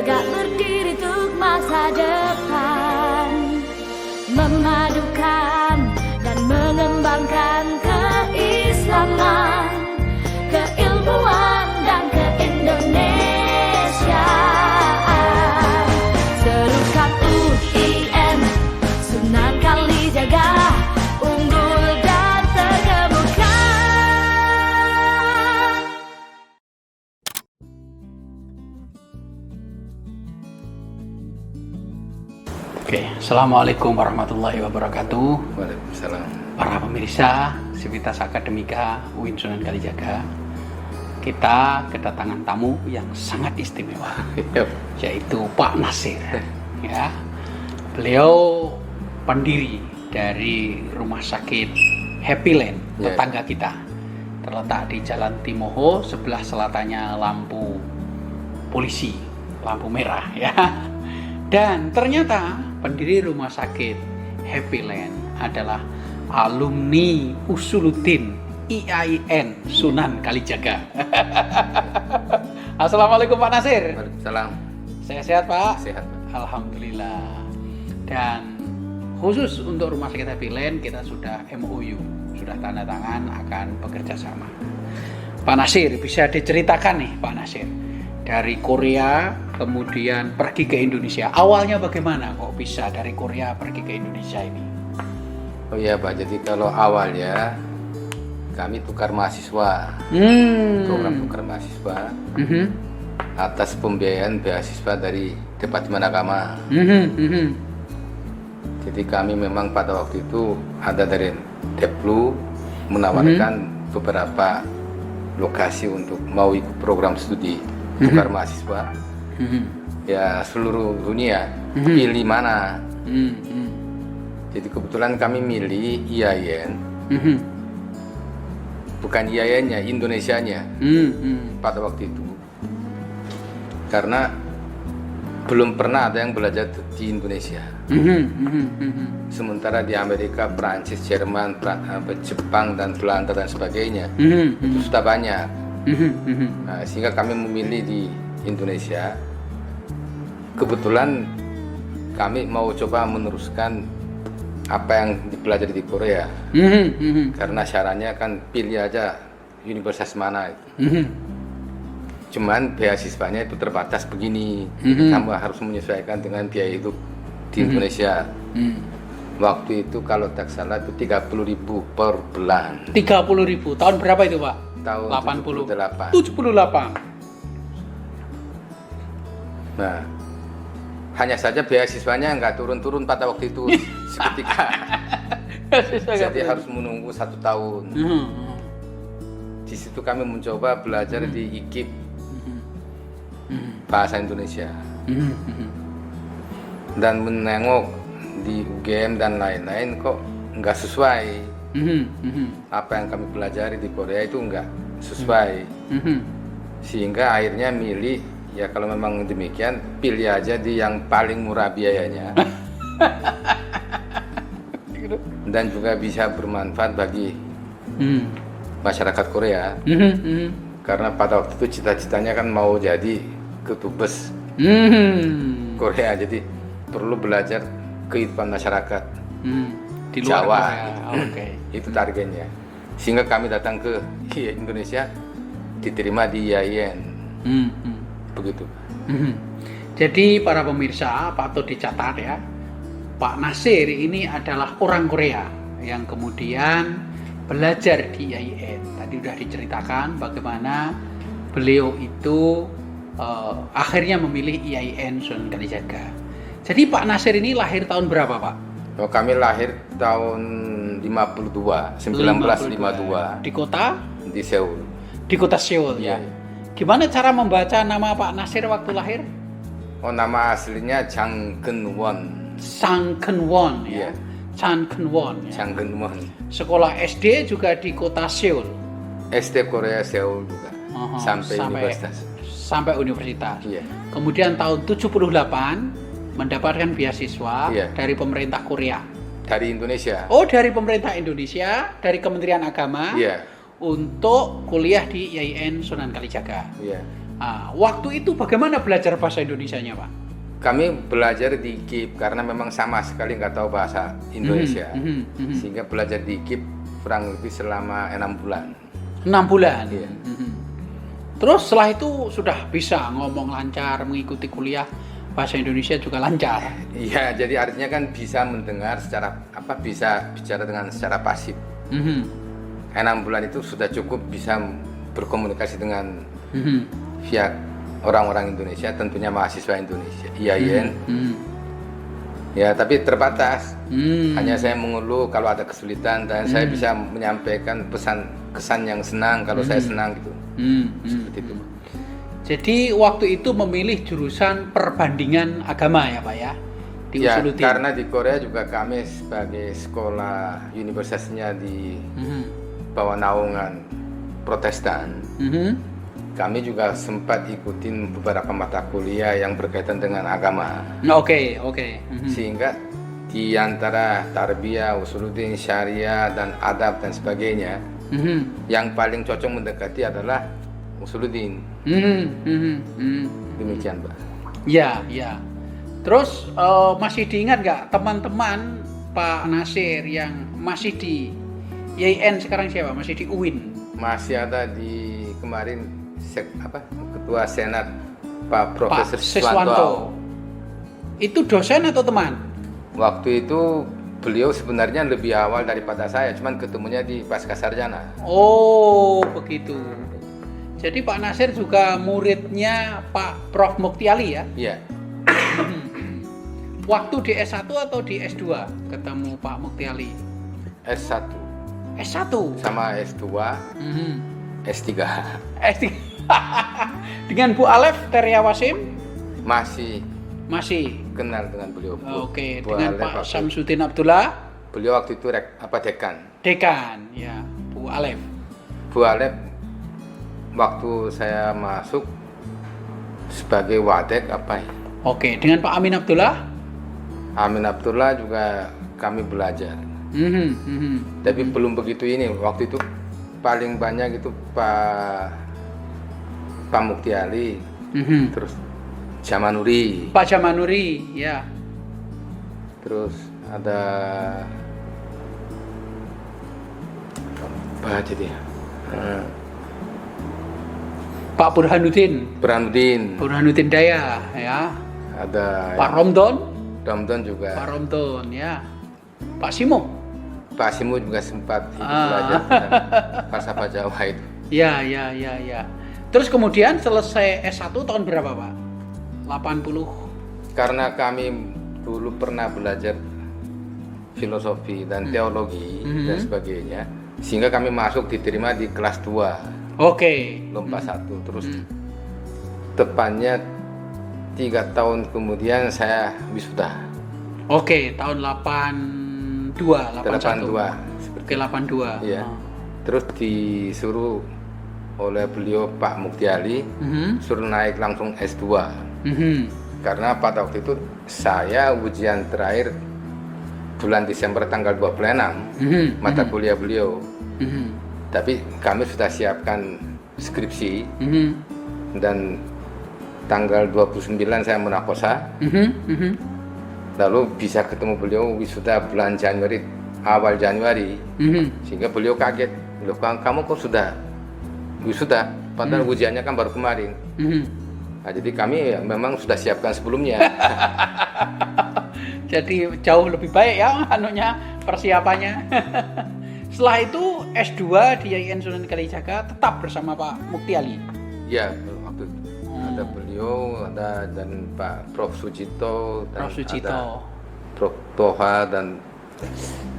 tegak berdiri untuk masa depan, memadukan dan mengembangkan keislaman, keilmuan dan keindonesiaan. Serukan UIN Sunan Kalijaga, unggul dan terkemuka. Oke, Assalamualaikum warahmatullahi wabarakatuh. Waalaikumsalam. Para pemirsa Sivitas Akademika UIN Sunan Kalijaga, kita kedatangan tamu yang sangat istimewa, yaitu Pak Nasir. Ya, beliau pendiri dari Rumah Sakit Happy Land, tetangga kita, terletak di Jalan Timoho, sebelah selatannya lampu polisi, lampu merah, ya. Dan ternyata pendiri Rumah Sakit Happy Land adalah alumni Usuluddin IAIN Sunan Kalijaga. Assalamualaikum Pak Nasir. Waalaikumsalam. Sehat Pak? Sehat. Alhamdulillah. Dan khusus untuk Rumah Sakit Happy Land kita sudah MOU, sudah tanda tangan akan bekerja sama. Pak Nasir, bisa diceritakan nih Pak Nasir, dari Korea kemudian pergi ke Indonesia. Awalnya bagaimana kok bisa dari Korea pergi ke Indonesia ini? Oh iya Pak, jadi kalau awalnya kami tukar mahasiswa, program tukar mahasiswa atas pembiayaan beasiswa dari Departemen Agama. Jadi kami memang pada waktu itu ada dari Deplu menawarkan beberapa lokasi untuk mau ikut program studi tukar mahasiswa. Ya seluruh dunia, pilih mana. Jadi kebetulan kami milih IAIN, bukan IAIN-nya, Indonesianya pada waktu itu, karena belum pernah ada yang belajar di Indonesia. Sementara di Amerika, Prancis, Jerman, Jepang dan Belanda dan sebagainya itu sudah banyak. Nah, sehingga kami memilih di Indonesia. Kebetulan kami mau coba meneruskan apa yang dipelajari di Korea, karena syaratnya kan pilih aja universitas mana itu. Cuman beasiswanya itu terbatas begini, kamu harus menyesuaikan dengan biaya hidup di Indonesia. Waktu itu kalau tak salah itu 30.000 per bulan. 30.000 tahun berapa itu Pak? Tahun 78. Nah, hanya saja beasiswanya nggak turun-turun pada waktu itu seketika. Jadi harus menunggu 1 tahun. Di situ kami mencoba belajar di IKIP bahasa Indonesia dan menengok di UGM dan lain-lain kok nggak sesuai. Apa yang kami pelajari di Korea itu nggak sesuai, sehingga akhirnya milih, ya kalau memang demikian pilih aja di yang paling murah biayanya dan juga bisa bermanfaat bagi masyarakat Korea. Karena pada waktu itu cita-citanya kan mau jadi kedubes Korea, jadi perlu belajar kehidupan masyarakat di luar Jawa. Itu targetnya, sehingga kami datang ke Indonesia, diterima di IAIN. Begitu. Jadi para pemirsa patut dicatat ya, Pak Nasir ini adalah orang Korea yang kemudian belajar di IAIN. Tadi sudah diceritakan bagaimana beliau itu akhirnya memilih IAIN Sunan Kalijaga. Jadi Pak Nasir ini lahir tahun berapa Pak? Oh, kami lahir tahun 1952 di kota? Di Seoul. Di kota Seoul ya. Gimana cara membaca nama Pak Nasir waktu lahir? Oh, nama aslinya Jang Geun-won. Sang Geun-won ya. Chan Geun-won ya. Jang Geun-won. Sekolah SD juga di kota Seoul. SD Korea Seoul juga. Sampai universitas. Sampai universitas. Iya. Kemudian tahun 78 mendapatkan beasiswa dari pemerintah Korea. Dari Indonesia. Oh, dari pemerintah Indonesia, dari Kementerian Agama. Iya. Untuk kuliah di IAIN Sunan Kalijaga. Iya. Waktu itu bagaimana belajar bahasa Indonesianya, Pak? Kami belajar di GIP karena memang sama sekali nggak tahu bahasa Indonesia, sehingga belajar di GIP kurang lebih selama 6 bulan. 6 bulan. Iya. Terus setelah itu sudah bisa ngomong lancar, mengikuti kuliah bahasa Indonesia juga lancar. Iya, jadi artinya kan bisa mendengar bisa bicara dengan secara pasif. 6 bulan itu sudah cukup bisa berkomunikasi dengan pihak orang-orang Indonesia, tentunya mahasiswa Indonesia, IAIN. Ya, tapi terbatas. Hanya saya mengeluh kalau ada kesulitan dan saya bisa menyampaikan kesan yang senang kalau saya senang gitu. Seperti itu. Jadi waktu itu memilih jurusan perbandingan agama ya, Pak ya? Di Ya, Usuluddin. karena di Korea juga kami sebagai sekolah universitasnya di bawah naungan Protestan. Kami juga sempat ikutin beberapa mata kuliah yang berkaitan dengan agama. Oke. Sehingga di antara tarbiyah, usuluddin, syariah, dan adab dan sebagainya, yang paling cocok mendekati adalah usuluddin. Demikian, Pak. Ya. Terus masih diingat nggak teman-teman Pak Nasir yang masih di IAIN sekarang siapa? Masih di UIN? Masih ada di kemarin Ketua Senat Pak Profesor Siswanto. Itu dosen atau teman? Waktu itu beliau sebenarnya lebih awal daripada saya, cuman ketemunya di Pascasarjana. Oh, begitu. Jadi Pak Nasir juga muridnya Pak Prof Mukti Ali ya? Iya. Waktu di S1 atau di S2 ketemu Pak Mukti Ali? S1. S1? Sama S2, S3. S3. Dengan Bu Alef Teria Wasim? Masih kenal dengan beliau. Oke, Bu dengan Alef, Pak Samsudin Abdullah? Beliau waktu itu dekan. Dekan, ya, Bu Alef. Bu Alef waktu saya masuk sebagai wadek Oke, dengan Pak Amin Abdullah? Amin Abdullah juga kami belajar. Tapi belum begitu ini. Waktu itu paling banyak itu Pak Mukti Ali, terus Jamanuri. Pak Jamanuri, ya. Terus ada apa jadi? Pak Burhanuddin Daya, ya. Ada Pak Romdon juga. Pak Romdon, ya. Pak Simo juga sempat belajar tentang falsafah Jawa itu. Ya. Terus kemudian selesai S1 tahun berapa, Pak? 80. Karena kami dulu pernah belajar filosofi dan teologi dan sebagainya, sehingga kami masuk diterima di kelas 2. Oke. Lomba 1. Terus tepatnya 3 tahun kemudian saya wisuda. Oke, tahun 81. Oke, 82. Iya. Terus disuruh oleh beliau Pak Mukti Ali suruh naik langsung S2. Karena pada waktu itu saya ujian terakhir bulan Desember tanggal 26 mata kuliah beliau. Tapi kami sudah siapkan skripsi dan tanggal 29 saya munakosa. Lalu bisa ketemu beliau wisuda bulan awal Januari. Sehingga beliau kaget, loh kamu kok sudah wisuda? Padahal ujiannya kan baru kemarin. Nah, jadi kami memang sudah siapkan sebelumnya. Jadi jauh lebih baik ya persiapannya. Setelah itu S2 di IAIN Sunan Kalijaga tetap bersama Pak Mukti Ali. Ya, waktu itu ada beliau, dan Pak Prof Sujito, dan ada Prof Toha, dan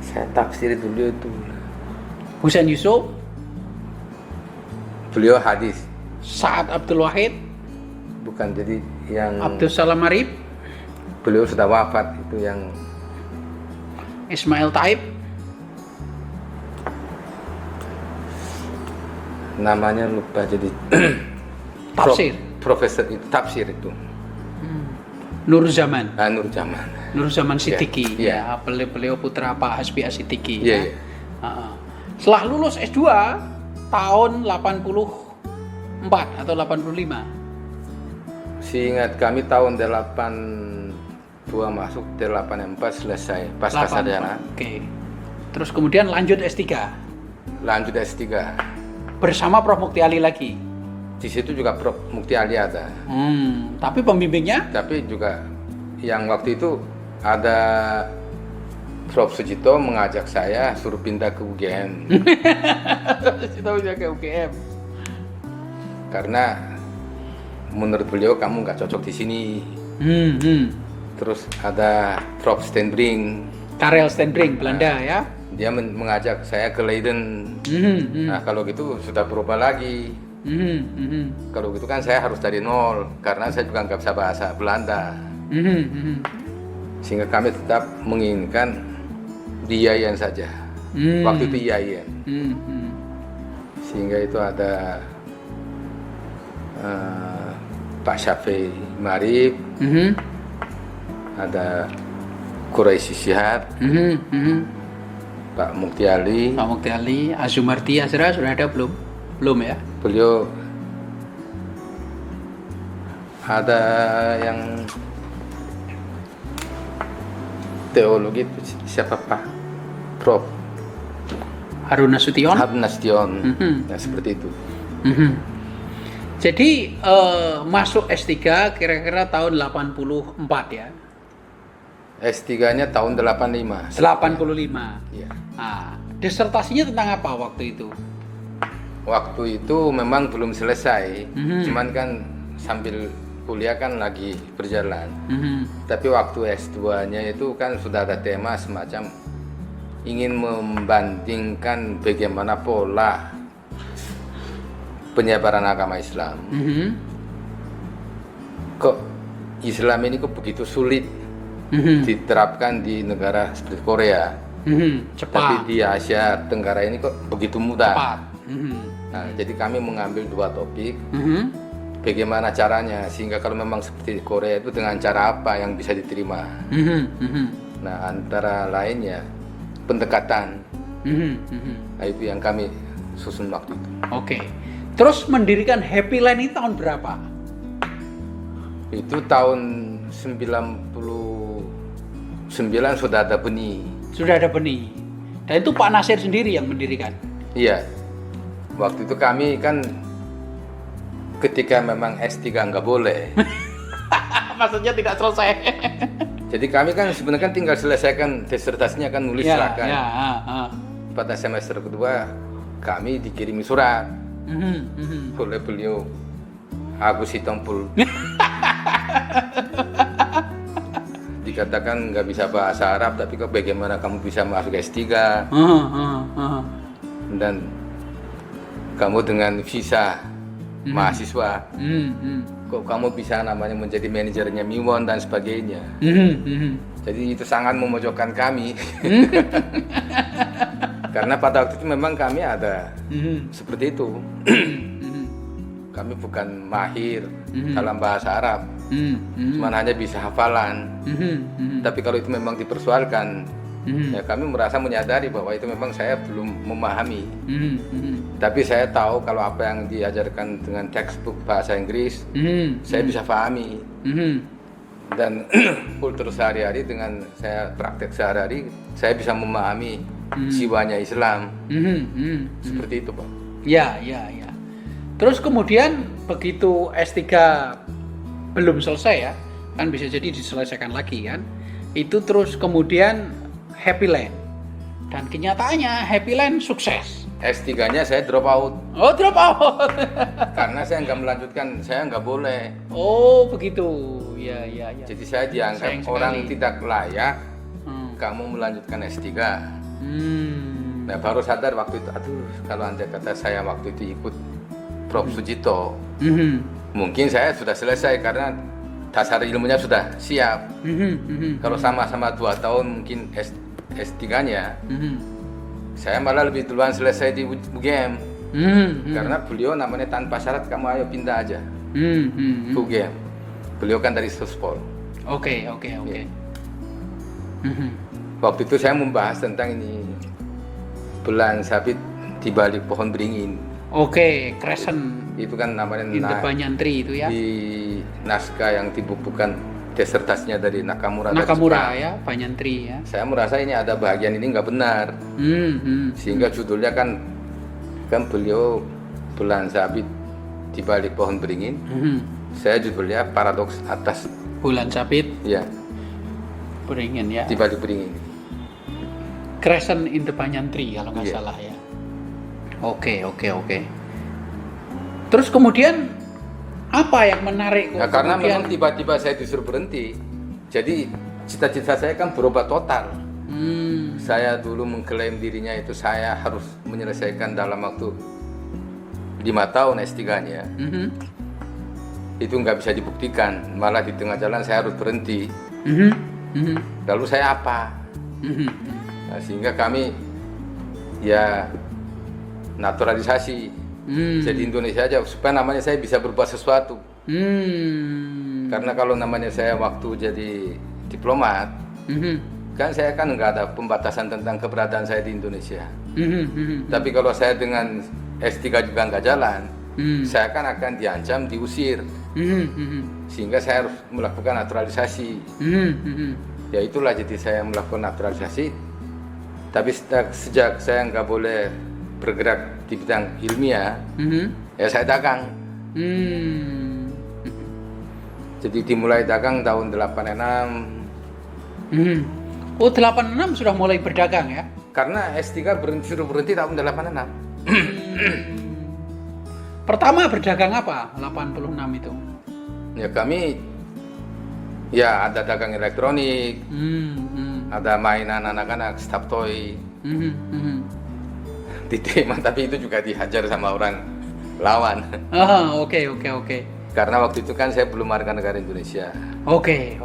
saya tafsir dulu itu. Husain Yusuf, beliau hadis. Sa'ad Abdul Wahid, bukan, jadi yang Abdul Salam Arif, beliau sudah wafat, itu yang Ismail Taib, namanya lupa, jadi tafsir. Profesor itu tafsir itu. Nur Zaman. Nur Zaman Siddiqi. Yeah. Ya, beliau putra Pak Hasbi As-Siddiqi. Iya. Setelah lulus S2 tahun 84 atau 85. Seingat kami tahun 82 masuk, 84 selesai pasca 84. sarjana. Oke. Terus kemudian lanjut S3 Lanjut S3. bersama Prof Mukti Ali lagi. Di situ juga Prof Mukti Ali ada. Tapi pembimbingnya? Tapi juga yang waktu itu ada Prof Sujito mengajak saya suruh pindah ke UGM. Kita udah ke UGM. Karena menurut beliau kamu nggak cocok di sini. Terus ada Prof Stenbring. Karel Stenbring, Belanda ya. Dia mengajak saya ke Leiden. Nah kalau gitu sudah berubah lagi. Kalau gitu kan saya harus dari nol karena saya juga nggak bisa bahasa Belanda. Sehingga kami tetap menginginkan di IAIN saja. Waktu itu IAIN. Sehingga itu ada Pak Syafi'i Marif, ada Quraisy Shihab, Pak Mukti Ali. Pak Mukti Ali, Azumardi Azra sudah ada belum? Belum ya? Beliau ada yang teologi itu siapa Pak? Prof Harun Nasution. Harun Nasution. Ya, seperti itu. Jadi masuk S3 kira-kira tahun 84 ya? S3-nya tahun 85. 85. Iya. Nah, disertasinya tentang apa waktu itu? Waktu itu memang belum selesai, cuman kan sambil kuliah kan lagi berjalan. Tapi waktu S2-nya itu kan sudah ada tema semacam ingin membandingkan bagaimana pola penyebaran agama Islam. Kok Islam ini kok begitu sulit diterapkan di negara seperti Korea. Cepat. Tapi di Asia Tenggara ini kok begitu mudah. Cepat. Nah, jadi kami mengambil dua topik. Bagaimana caranya sehingga kalau memang seperti Korea itu dengan cara apa yang bisa diterima. Nah, antara lainnya pendekatan. Nah, itu yang kami susun waktu itu. Oke. Terus mendirikan Happy Land ini tahun berapa? Itu tahun 99 sudah ada benih. Sudah ada benih. Dan itu Pak Nasir sendiri yang mendirikan. Iya. Waktu itu kami kan ketika memang S3 nggak boleh. Maksudnya tidak selesai. Jadi kami kan sebenarnya kan tinggal selesaikan disertasinya kan nulis serahkan. Pada semester kedua kami dikirimi surat oleh beliau Agus Hitompul. Dikatakan nggak bisa bahasa Arab, tapi kok bagaimana kamu bisa masuk S3 dan kamu dengan visa mahasiswa, kok kamu bisa namanya menjadi manajernya Miwon dan sebagainya. Jadi itu sangat memojokkan kami. Karena pada waktu itu memang kami ada seperti itu. Kami bukan mahir dalam bahasa Arab, cuman hanya bisa hafalan. Tapi kalau itu memang dipersoalkan, ya kami merasa menyadari bahwa itu memang saya belum memahami. Tapi saya tahu kalau apa yang diajarkan dengan textbook bahasa Inggris, saya bisa pahami. Dan kultur sehari-hari dengan saya praktek sehari-hari, saya bisa memahami jiwanya Islam. Seperti itu, Pak. Ya. Terus kemudian begitu S3 belum selesai ya, kan bisa jadi diselesaikan lagi kan. Itu terus kemudian Happy Land. Dan kenyataannya Happy Land sukses. S3-nya saya drop out. Oh, drop out. Karena saya nggak melanjutkan, saya nggak boleh. Oh, begitu. Ya. Jadi saya dianggap Sayang orang sekali. tidak layak kamu melanjutkan S3. Nah, baru sadar waktu itu, aduh, kalau andai kata saya waktu itu ikut Prof Sujito, mungkin saya sudah selesai karena dasar ilmunya sudah siap. Kalau sama-sama 2 tahun mungkin S3-nya, saya malah lebih duluan selesai di UGM. Karena beliau namanya tanpa syarat, kamu ayo pindah aja ke UGM. Beliau kan dari Suspol. Oke. Waktu itu saya membahas tentang ini, belang sabit di balik pohon beringin. Oke, Crescent Itu kan namanya in the Banyan Tree itu ya. di naskah yang dibukukan disertasinya dari Nakamura. dari Nakamura Jepang. ya, Banyan Tree ya. Saya merasa ini ada bagian ini nggak benar, sehingga judulnya kan beliau bulan sabit di balik pohon beringin. Saya judulnya paradoks atas Bulan sabit ya beringin ya. di balik beringin. Crescent in the Banyan Tree kalau nggak Iya. salah ya. Oke. Terus kemudian apa yang menarik? Nah, karena kemudian? memang tiba-tiba saya disuruh berhenti. Jadi cita-cita saya kan berubah total. Saya dulu mengklaim dirinya itu saya harus menyelesaikan dalam waktu 5 tahun S3-nya. Itu nggak bisa dibuktikan. Malah di tengah jalan saya harus berhenti. Lalu saya apa? Nah, sehingga kami ya naturalisasi jadi Indonesia aja supaya namanya saya bisa berbuat sesuatu. Karena kalau namanya saya waktu jadi diplomat, kan saya kan nggak ada pembatasan tentang keberadaan saya di Indonesia. Tapi kalau saya dengan S3 juga nggak jalan, saya kan akan diancam, diusir. Sehingga saya harus melakukan naturalisasi. Ya itulah jadi saya melakukan naturalisasi. Tapi sejak saya nggak boleh bergerak di bidang ilmiah, ya saya dagang. Jadi dimulai dagang tahun 86. Oh, 86 sudah mulai berdagang ya? Karena S3 suruh berhenti tahun 86. Pertama berdagang apa? 86 itu. Ya kami ya ada dagang elektronik, ada mainan anak-anak, stuff toy. Diterima, tapi itu juga dihajar sama orang lawan. Oke. Karena waktu itu kan saya belum warga negara Indonesia. Oke.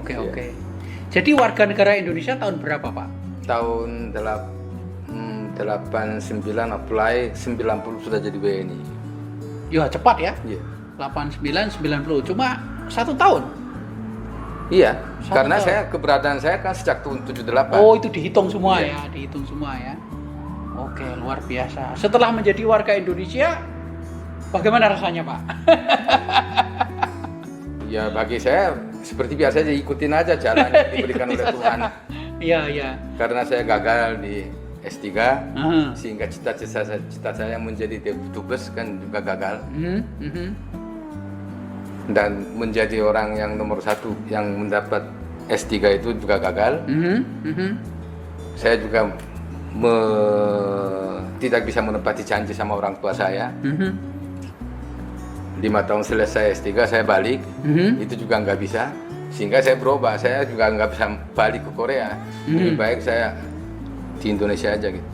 Jadi warga negara Indonesia tahun berapa, Pak? Tahun 89 apply, 90 sudah jadi WNI. Ya cepat ya. Iya. 89 90 cuma 1 tahun. Iya, Satu karena tahun. saya keberadaan saya kan sejak tahun 78. Oh, itu dihitung semua Iya. ya, dihitung semua ya. Oke, luar biasa. Setelah menjadi warga Indonesia, bagaimana rasanya, Pak? Ya bagi saya seperti biasa aja, ikutin aja jalan yang diberikan oleh Tuhan. Iya. Karena saya gagal di S3, Aha. sehingga cita-cita saya menjadi dubes kan juga gagal. Dan menjadi orang yang nomor 1 yang mendapat S3 itu juga gagal. Saya juga tidak bisa menepati janji sama orang tua saya. 5 tahun selesai S3 saya balik, itu juga nggak bisa. Sehingga saya berubah, saya juga nggak bisa balik ke Korea. Lebih baik saya di Indonesia aja gitu.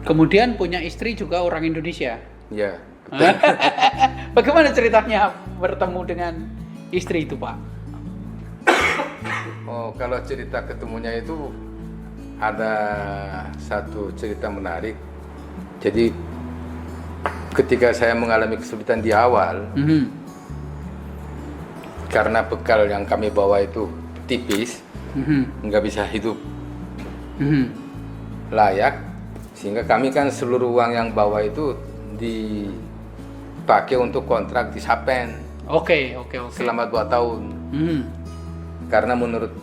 Kemudian punya istri juga orang Indonesia. Ya, betul. Bagaimana ceritanya bertemu dengan istri itu, Pak? Oh, kalau cerita ketemunya itu ada satu cerita menarik. Jadi ketika saya mengalami kesulitan di awal, karena bekal yang kami bawa itu tipis, nggak bisa hidup layak, sehingga kami kan seluruh uang yang bawa itu dipakai untuk kontrak di Sapen. Oke. Selama 2 tahun. Karena menurut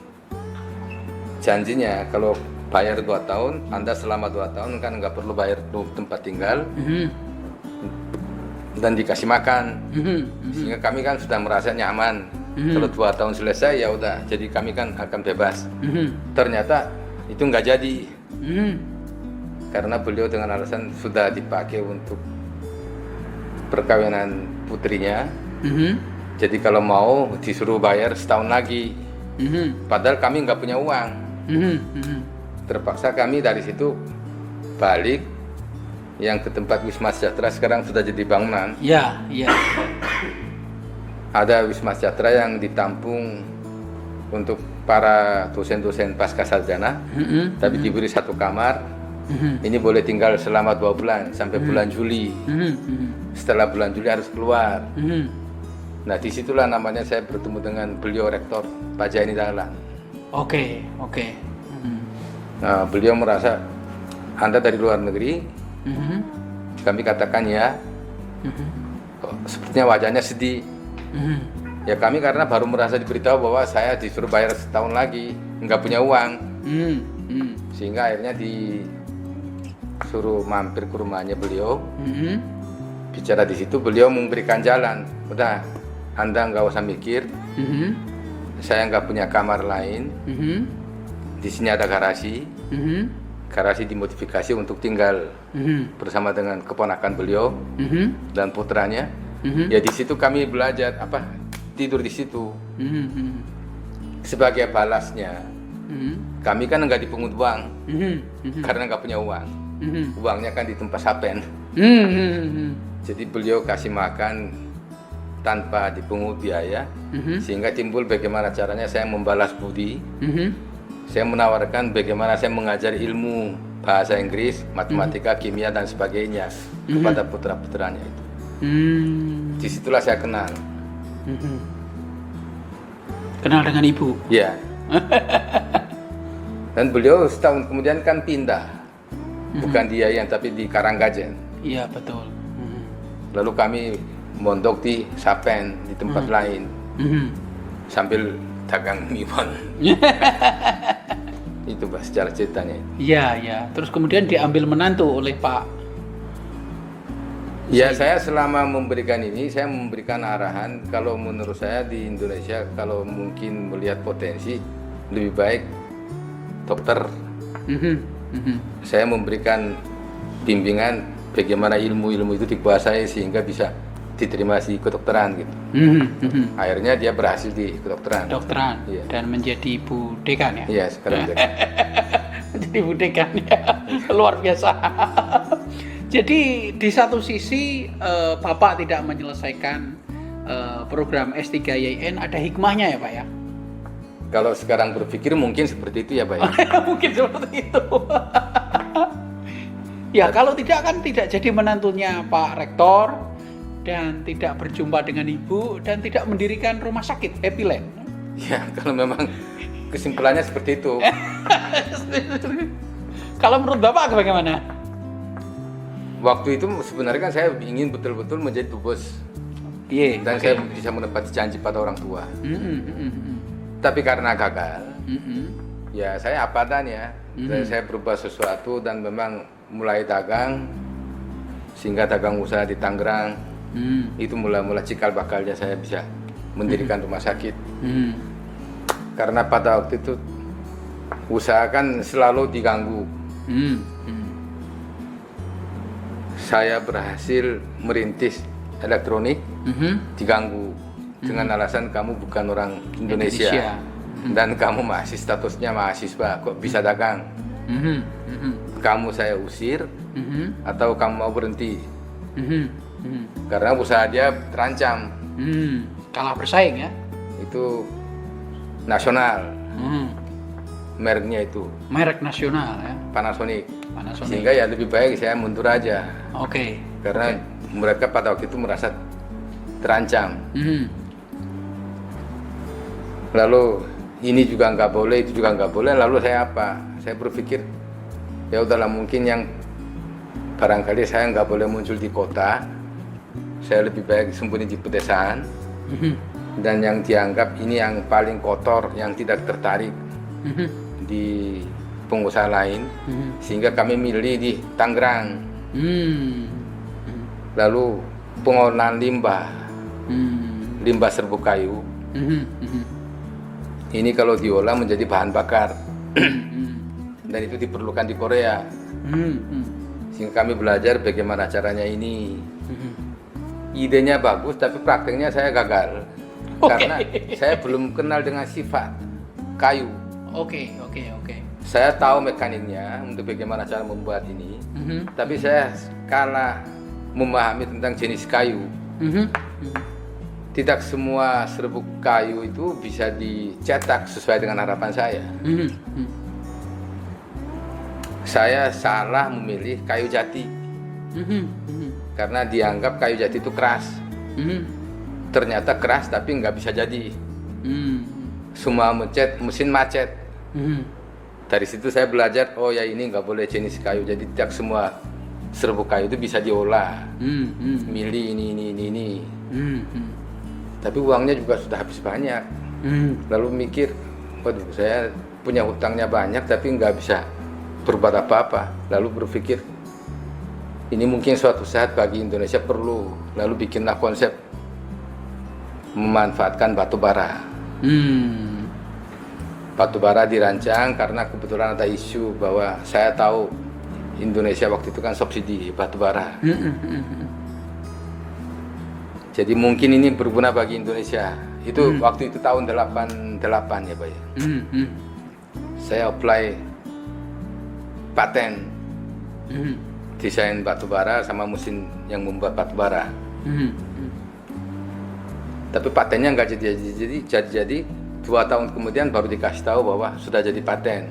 janjinya kalau bayar 2 tahun, Anda selama 2 tahun kan nggak perlu bayar tempat tinggal dan dikasih makan. Sehingga kami kan sudah merasa nyaman. Kalau 2 tahun selesai ya udah, jadi kami kan akan bebas. Ternyata itu nggak jadi. Karena beliau dengan alasan sudah dipakai untuk perkawinan putrinya. Jadi kalau mau disuruh bayar setahun lagi. Padahal kami nggak punya uang. Terpaksa kami dari situ balik yang ke tempat Wisma Sejahtera, sekarang sudah jadi bangunan. Iya. Ada Wisma Sejahtera yang ditampung untuk para dosen-dosen pasca sarjana, tapi diberi 1 kamar. Ini boleh tinggal selama 2 bulan sampai bulan Juli. Setelah bulan Juli harus keluar. Nah disitulah namanya saya bertemu dengan beliau rektor Pak Jaini Dahlan. Oke. Nah, beliau merasa Anda dari luar negeri, Mhm. Kami katakan ya, Mhm. kok sepertinya wajahnya sedih. Mhm. Ya kami karena baru merasa diberitahu bahwa saya disuruh bayar setahun lagi, nggak punya uang. Mhm. Mhm. Sehingga akhirnya disuruh mampir ke rumahnya beliau. Mhm. Bicara di situ beliau memberikan jalan. Udah, Anda nggak usah mikir, Mhm. saya nggak punya kamar lain. Mhm. Di sini ada garasi. Mhm. Garasi dimodifikasi untuk tinggal Mhm. bersama dengan keponakan beliau Mhm. dan putranya. Mhm. Ya di situ kami belajar tidur di situ. Mhm. Sebagai balasnya, Mhm. kami kan nggak dipungut uang Mhm. Mhm. karena nggak punya uang. Mhm. Uangnya kan di tempat sapen. Mhm. Jadi beliau kasih makan tanpa dipungut biaya, Mhm. sehingga timbul bagaimana caranya saya membalas budi. Mhm. Saya menawarkan bagaimana saya mengajar ilmu bahasa Inggris, matematika, kimia dan sebagainya kepada putra-putranya itu. Mhm. Disitulah saya kenal. Mhm. Kenal dengan ibu. Ya. Dan beliau setahun kemudian kan pindah, bukan di Yayan tapi di Karanggajen. Iya betul. Mhm. Lalu kami mondok di Sapen di tempat lain Mhm. sambil dagang miwon. Itu Mbak secara ceritanya itu. Iya ya. Terus kemudian diambil menantu oleh Pak. Ya saya selama memberikan ini saya memberikan arahan kalau menurut saya di Indonesia kalau mungkin melihat potensi lebih baik dokter. Mhm. Mhm. Saya memberikan bimbingan bagaimana ilmu-ilmu itu dikuasai sehingga bisa diterima di kedokteran gitu. Mhm. Mhm. Akhirnya dia berhasil di kedokteran. Dokteran Iya. dan menjadi ibu dekan ya. Iya sekarang jadi. Menjadi ibu dekan ya. Luar biasa. Jadi di satu sisi Bapak tidak menyelesaikan program S3 YIN, ada hikmahnya ya Pak ya? Kalau sekarang berpikir mungkin seperti itu ya Pak ya. Mungkin seperti itu. Ya kalau tidak kan tidak jadi menantunya Pak Rektor dan tidak berjumpa dengan ibu dan tidak mendirikan rumah sakit Happy Land. Ya kalau memang kesimpulannya seperti itu. Kalau menurut Bapak bagaimana? Waktu itu sebenarnya kan saya ingin betul-betul menjadi dubes Iya. dan saya bisa menepati janji pada orang tua. Tapi karena gagal, ya saya apa adanya. Dan saya berubah sesuatu dan memang mulai dagang sehingga dagang usaha di Tangerang. Itu mula-mula cikal bakalnya saya bisa mendirikan rumah sakit. Karena pada waktu itu usaha kan selalu diganggu. Saya berhasil merintis elektronik diganggu dengan alasan kamu bukan orang Indonesia. Dan kamu masih statusnya mahasiswa kok bisa dagang. Kamu saya usir atau kamu mau berhenti karena usaha dia terancam. Kalah bersaing ya. Itu nasional, mereknya itu Merek nasional ya. Panasonic. Panasonic. Sehingga ya lebih baik saya mundur aja Oke. karena mereka pada waktu itu merasa terancam. Lalu ini juga nggak boleh, itu juga nggak boleh. Lalu saya apa? Saya berpikir ya udahlah, mungkin yang barangkali saya nggak boleh muncul di kota. Saya lebih baik sembunyi di pedesaan. Dan yang dianggap ini yang paling kotor, yang tidak tertarik di pengusaha lain, sehingga kami milih di Tangerang. Lalu pengolahan limbah serbuk kayu. Ini kalau diolah menjadi bahan bakar, dan itu diperlukan di Korea. Sehingga kami belajar bagaimana caranya ini. Idenya bagus, tapi prakteknya saya gagal. Karena saya belum kenal dengan sifat kayu. Oke. Saya tahu mekaniknya untuk bagaimana cara membuat ini, tapi saya kalah memahami tentang jenis kayu. Tidak semua serbuk kayu itu bisa dicetak sesuai dengan harapan saya. Saya salah memilih kayu jati karena dianggap kayu jati itu keras. Ternyata keras tapi nggak bisa jadi. Semua mesin macet. Dari situ saya belajar, oh ya ini nggak boleh jenis kayu, jadi tidak semua serbuk kayu itu bisa diolah, Hmm. mili ini. Hmm. Tapi uangnya juga sudah habis banyak. Hmm. Lalu mikir, waduh saya punya hutangnya banyak tapi nggak bisa berbuat apa-apa. Lalu berpikir, ini mungkin suatu saat bagi Indonesia perlu. Lalu bikinlah konsep memanfaatkan batu bara. Hmm. Batu bara dirancang karena kebetulan ada isu bahwa saya tahu Indonesia waktu itu kan subsidi batu bara. Jadi mungkin ini berguna bagi Indonesia. Itu waktu itu tahun 88 ya Pak ya. Saya apply paten desain batu bara sama mesin yang membuat batu bara. Tapi patennya nggak jadi 2 tahun kemudian baru dikasih tahu bahwa sudah jadi paten.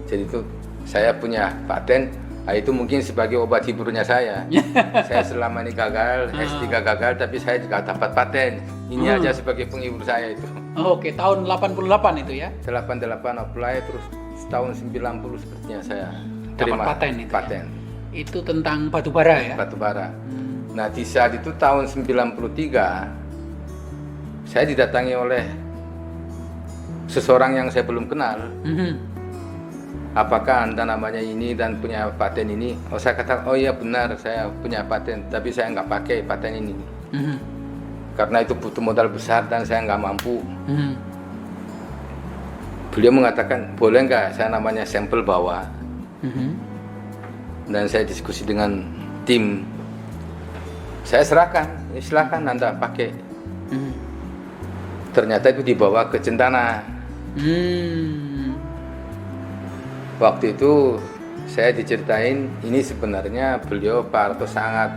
Jadi itu saya punya paten. Nah, itu mungkin sebagai obat hiburnya saya. Saya selama ini gagal, S3 gagal, tapi saya juga dapat paten. Ini aja sebagai penghibur saya itu. Oke, tahun 88 itu ya. 88 apply, terus tahun 90 sepertinya saya terima Dapat paten itu. paten. Itu tentang batu bara ya. Batu bara. Nah di saat itu tahun 93 saya didatangi oleh seseorang yang saya belum kenal. Apakah Anda namanya ini dan punya paten ini? Oh saya katakan, oh iya benar saya punya paten, tapi saya nggak pakai paten ini. Karena itu butuh modal besar dan saya nggak mampu. Beliau mengatakan, boleh nggak saya namanya sampel bawa? Dan saya diskusi dengan tim. Saya serahkan, silakan Anda pakai. Ternyata itu dibawa ke Cendana. Waktu itu saya diceritain, ini sebenarnya beliau Pak Harto sangat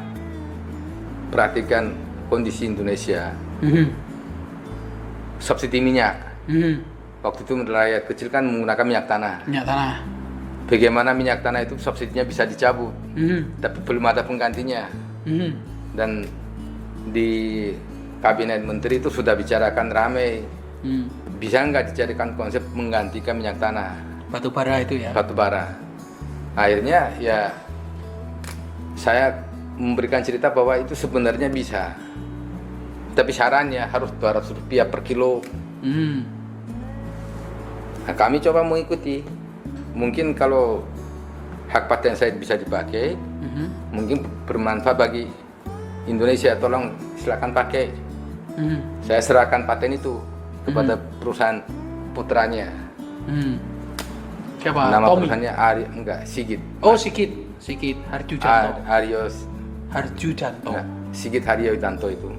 perhatikan kondisi Indonesia. Subsidi minyak. Waktu itu rakyat kecil kan menggunakan minyak tanah. Minyak tanah. Bagaimana minyak tanah itu subsidinya bisa dicabut, tapi belum ada penggantinya. Dan di kabinet menteri itu sudah bicarakan ramai, bisa nggak dicarikan konsep menggantikan minyak tanah, Batu bara itu ya. batu bara. Akhirnya ya saya memberikan cerita bahwa itu sebenarnya bisa, tapi syaratnya harus Rp200 per kilo. Nah, kami coba mengikuti. Mungkin kalau hak paten saya bisa dipakai, mungkin bermanfaat bagi Indonesia. Tolong silakan pakai. Saya serahkan paten itu kepada perusahaan putranya. Siapa? Nama Tommy? perusahaannya Sigit. Oh, Sigit Harjujanto. Harjujanto. Nah, Sigit Haryowitanto itu.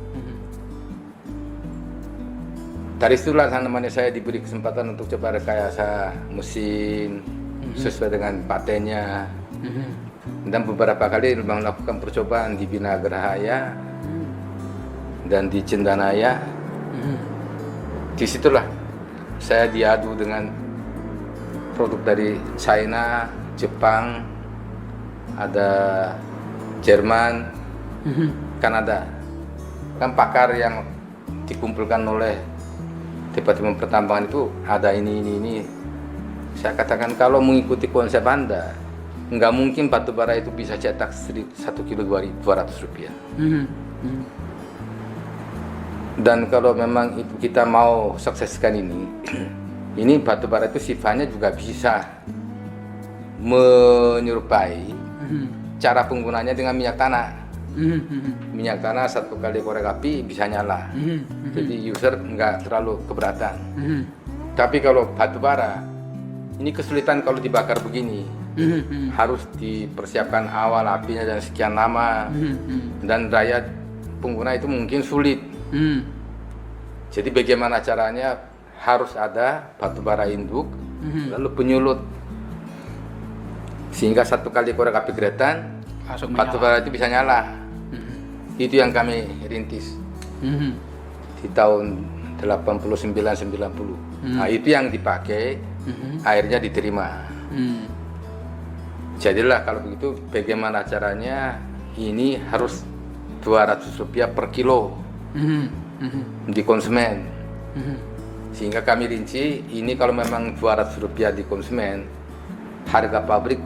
Dari situlah namanya saya diberi kesempatan untuk coba rekayasa mesin sesuai dengan patennya. Dan beberapa kali melakukan percobaan di Binagrahaya dan di Cendanaya. Disitulah saya diadu dengan produk dari China, Jepang, ada Jerman, Kanada. Kan pakar yang dikumpulkan oleh Departemen Pertambangan itu ada ini. Saya katakan kalau mengikuti konsep Anda, nggak mungkin batu bara itu bisa cetak 1 kilo Rp200. Dan kalau memang itu kita mau sukseskan ini batu bara itu sifatnya juga bisa menyerupai cara penggunanya dengan minyak tanah. Minyak tanah 1 kali korek api bisa nyala. Jadi user nggak terlalu keberatan. Tapi kalau batu bara ini kesulitan kalau dibakar begini. Harus dipersiapkan awal apinya dan sekian lama. Dan rakyat pengguna itu mungkin sulit. Jadi bagaimana caranya? Harus ada batu bara induk, lalu penyulut, sehingga 1 kali korek api geretan batu bara itu bisa nyala. Itu yang kami rintis di tahun 89-90. Nah itu yang dipakai, akhirnya diterima. Jadilah kalau begitu bagaimana caranya, ini harus Rp200 per kilo di konsumen. Sehingga kami rinci, ini kalau memang Rp200 di konsumen, harga pabrik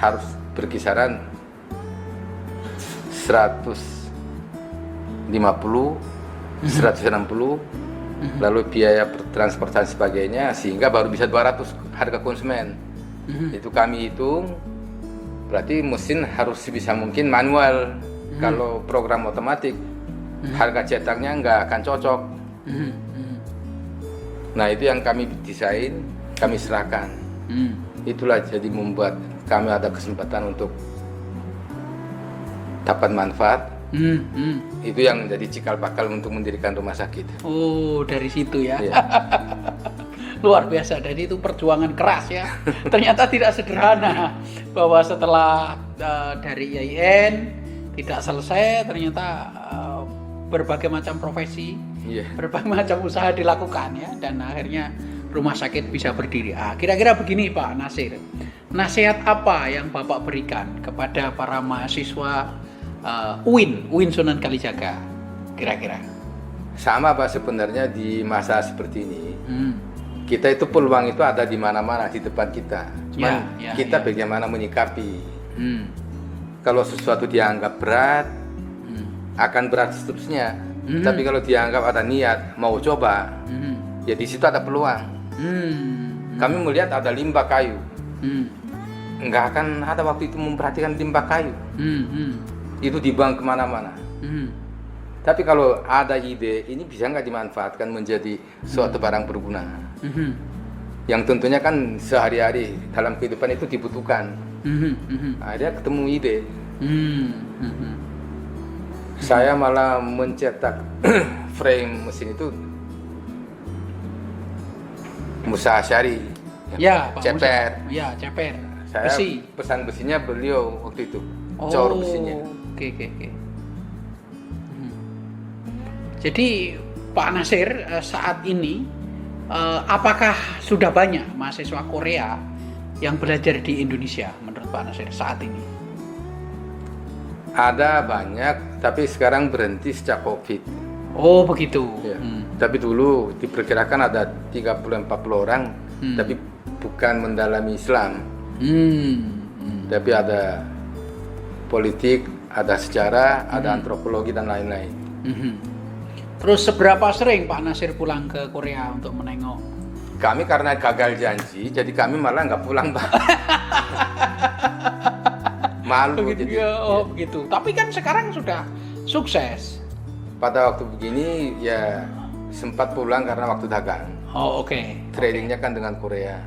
harus berkisaran 150, 160, lalu biaya transportasi sebagainya, sehingga baru bisa 200 harga konsumen. Itu kami hitung, berarti mesin harus sebisa mungkin manual. Kalau program otomatis, harga cetaknya nggak akan cocok. Nah itu yang kami desain, kami serahkan. Itulah jadi membuat kami ada kesempatan untuk dapat manfaat. Itu yang jadi cikal bakal untuk mendirikan rumah sakit. Oh, dari situ ya. Iya. Luar biasa. Jadi itu perjuangan keras ya. Ternyata tidak sederhana. Bahwa setelah dari IAIN tidak selesai, ternyata berbagai macam profesi, berbagai macam usaha dilakukan ya, dan akhirnya rumah sakit bisa berdiri. Kira-kira begini Pak Nasir, nasihat apa yang Bapak berikan kepada para mahasiswa UIN Sunan Kalijaga kira-kira? Sama Pak, sebenarnya di masa seperti ini kita itu peluang itu ada di mana-mana di depan kita. Cuman kita bagaimana menyikapi. Kalau sesuatu dianggap berat, akan berat seterusnya. Tapi kalau dianggap ada niat mau coba, ya di situ ada peluang. Kami melihat ada limbah kayu, nggak akan ada waktu itu memperhatikan limbah kayu. Itu dibuang kemana-mana. Tapi kalau ada ide, ini bisa nggak dimanfaatkan menjadi suatu barang berguna, yang tentunya kan sehari-hari dalam kehidupan itu dibutuhkan. Akhirnya ketemu ide. Saya malah mencetak frame mesin itu Musa Asyari, Pak ceper. Musa. Ya, ceper. Saya Besi. pesan besinya beliau waktu itu, cor besinya. Oke. Jadi Pak Nasir, saat ini apakah sudah banyak mahasiswa Korea yang belajar di Indonesia menurut Pak Nasir saat ini? Ada banyak, tapi sekarang berhenti sejak COVID. Oh begitu. Ya. Tapi dulu diperkirakan ada 30-40 orang, tapi bukan mendalami Islam. Tapi ada politik, ada sejarah, ada antropologi dan lain-lain. Terus seberapa sering Pak Nasir pulang ke Korea untuk menengok? Kami karena gagal janji, jadi kami malah nggak pulang, Pak. Malu begitu, jadi. Begitu. Tapi kan sekarang sudah sukses. Pada waktu begini ya sempat pulang karena waktu dagang. Oke. Tradingnya kan dengan Korea.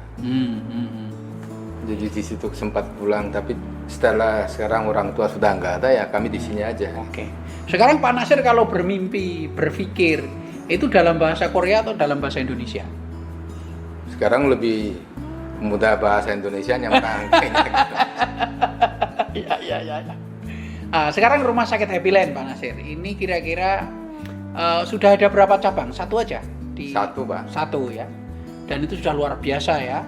Jadi di situ sempat pulang, tapi sekarang orang tua sudah nggak ada, ya kami di sini aja. Oke. Sekarang Pak Nasir kalau bermimpi, berpikir, itu dalam bahasa Korea atau dalam bahasa Indonesia? Sekarang lebih mudah bahasa Indonesia nyampang. Ya. Sekarang rumah sakit Happy Land Pak Nasir, ini kira-kira sudah ada berapa cabang? Satu aja? Satu, Pak. Satu ya. Dan itu sudah luar biasa ya.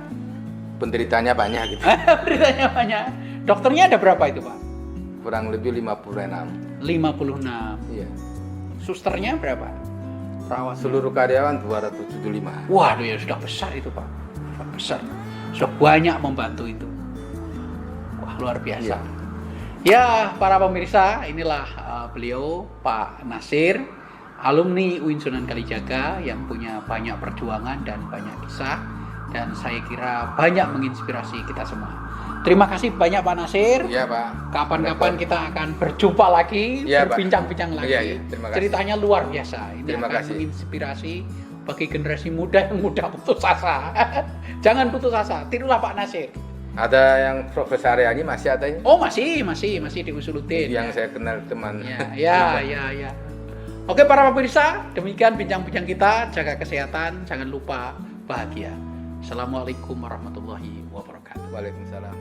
Penderitanya banyak gitu. Penderitanya banyak. Dokternya ada berapa itu Pak? Kurang lebih 56. 56. Iya. Susternya berapa? Perawat. Seluruh karyawan 275. Waduh ya sudah besar itu Pak. Sudah besar. Sudah banyak membantu itu. Wah luar biasa. Iya. Ya para pemirsa, inilah beliau Pak Nasir, alumni UIN Sunan Kalijaga yang punya banyak perjuangan dan banyak kisah, dan saya kira banyak menginspirasi kita semua. Terima kasih banyak Pak Nasir. Iya Pak. Kapan-kapan kita akan berjumpa lagi, ya, berbincang-bincang lagi. Iya, terima kasih. Ceritanya luar biasa. Ini terima akan kasih. menginspirasi bagi generasi muda yang mudah putus asa. Jangan putus asa, tirulah Pak Nasir. Ada yang Profesor Aryani masih ada ya? Oh masih diusulutin. Yang saya kenal teman. Ya. Oke para pemirsa, demikian bincang-bincang kita. Jaga kesehatan, jangan lupa bahagia. Assalamualaikum warahmatullahi wabarakatuh. Waalaikumsalam.